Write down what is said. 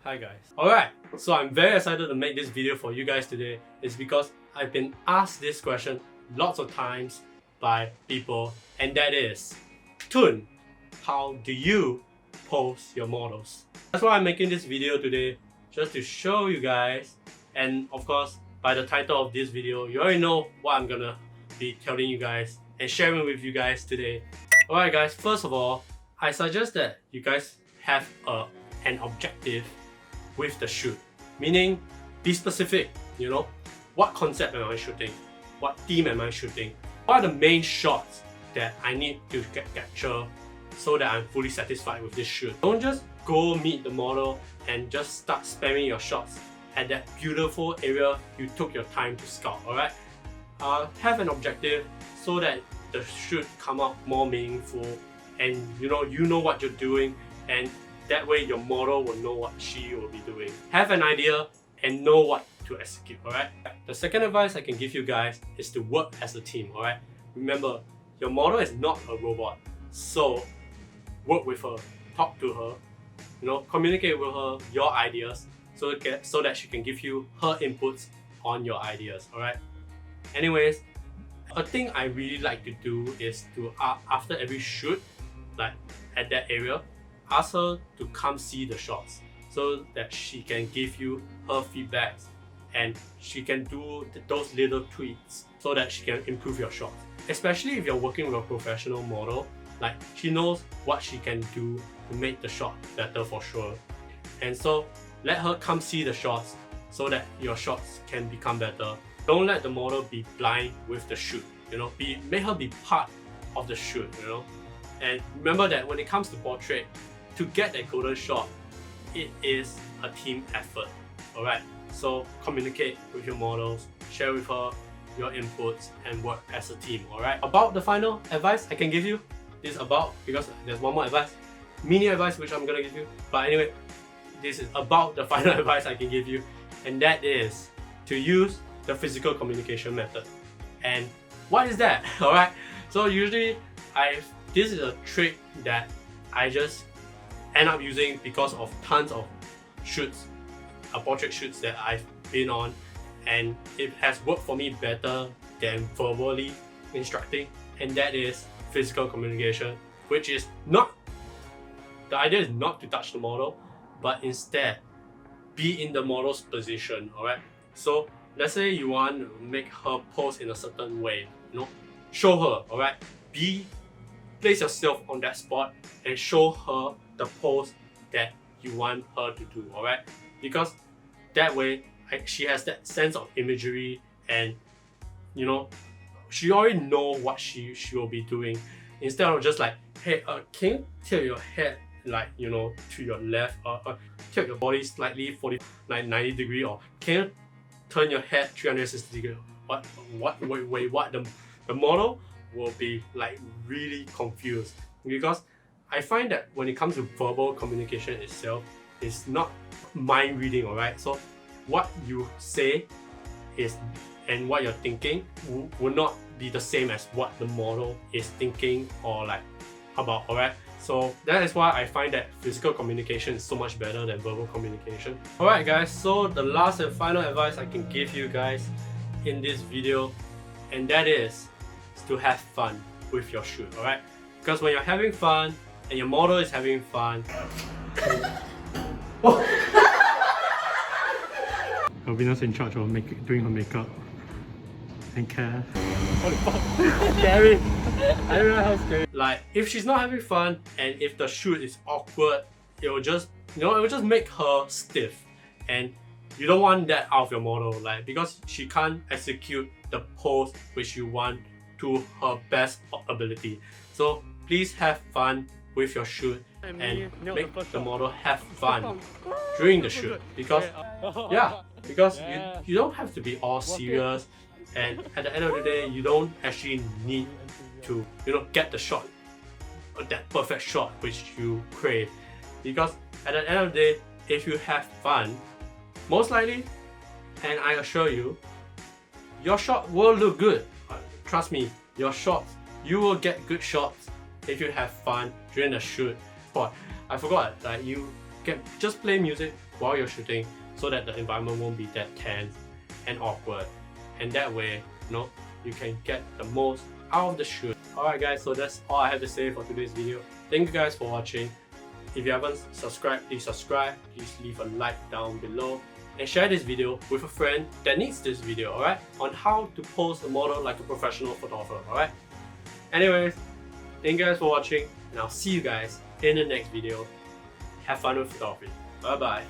Hi guys. Alright, so I'm very excited to make this video for you guys today. It's because I've been asked this question lots of times by people, and that is, Tun, how do you pose your models? That's why I'm making this video today, just to show you guys, and of course, by the title of this video, you already know what I'm gonna be telling you guys and sharing with you guys today. Alright guys, first of all, I suggest that you guys have an objective with the shoot, meaning be specific, you know, what concept am I shooting, what theme am I shooting, what are the main shots that I need to capture so that I'm fully satisfied with this shoot. Don't just go meet the model and just start spamming your shots at that beautiful area you took your time to scout, alright? Have an objective so that the shoot come out more meaningful, and you know what you're doing, and that way your model will know what she will be doing. Have an idea and know what to execute, alright? The second advice I can give you guys is to work as a team, alright? Remember, your model is not a robot, so work with her, talk to her, communicate with her your ideas so that she can give you her inputs on your ideas, alright? Anyways, a thing I really like to do is to, after every shoot, like at that area, ask her to come see the shots so that she can give you her feedbacks and she can do those little tweaks so that she can improve your shots. Especially if you're working with a professional model, like she knows what she can do to make the shot better for sure. And so let her come see the shots so that your shots can become better. Don't let the model be blind with the shoot, make her be part of the shoot, And remember that when it comes to portrait, to get that golden shot, it is a team effort, alright? So communicate with your models, share with her your inputs, and work as a team, alright? About the final advice I can give you, because there's one more advice, mini advice which I'm gonna give you, but anyway, this is about the final advice I can give you, and that is to use the physical communication method. And what is that? Alright? So usually, this is a trick that I just end up using because of tons of shoots, portrait shoots that I've been on, and it has worked for me better than verbally instructing, and that is physical communication, which is not, the idea is not to touch the model, but instead be in the model's position, alright? So let's say you want to make her pose in a certain way, show her, alright? Place yourself on that spot and show her the pose that you want her to do, alright? Because that way she has that sense of imagery, and she already know what she will be doing, instead of just like, hey, can you tilt your head like to your left, tilt your body slightly 90 degree, or can you turn your head 360 degree? Wait, what? The model will be like really confused, because I find that when it comes to verbal communication itself, it's not mind reading, alright? So what you say and what you're thinking will not be the same as what the model is thinking or like about, alright? So that is why I find that physical communication is so much better than verbal communication. Alright guys, so the last and final advice I can give you guys in this video, and that is to have fun with your shoot, alright? Because when you're having fun and your model is having fun, Alvina's in charge of doing her makeup. And Cass. What the fuck? Scary. I don't know how scary. Like, if she's not having fun and if the shoot is awkward, it will just make her stiff. And you don't want that out of your model, like, because she can't execute the pose which you want to her best ability. So please have fun with your shoot and make the model have fun during the shoot, because you don't have to be all serious, and at the end of the day you don't actually need to get the shot, that perfect shot which you crave, because at the end of the day, if you have fun, most likely, and I assure you, your shot will look good. Trust me, your shots, you will get good shots if you have fun during the shoot. But I forgot, like, you can just play music, while you're shooting so that the environment won't be that tense and awkward. And that way, you can get the most out of the shoot. Alright guys, so that's all I have to say for today's video. Thank you guys for watching. If you haven't subscribed, please subscribe. Please leave a like down below. And share this video with a friend that needs this video, alright? On how to pose a model like a professional photographer, alright? Anyways, thank you guys for watching, and I'll see you guys in the next video. Have fun with photography. Bye bye.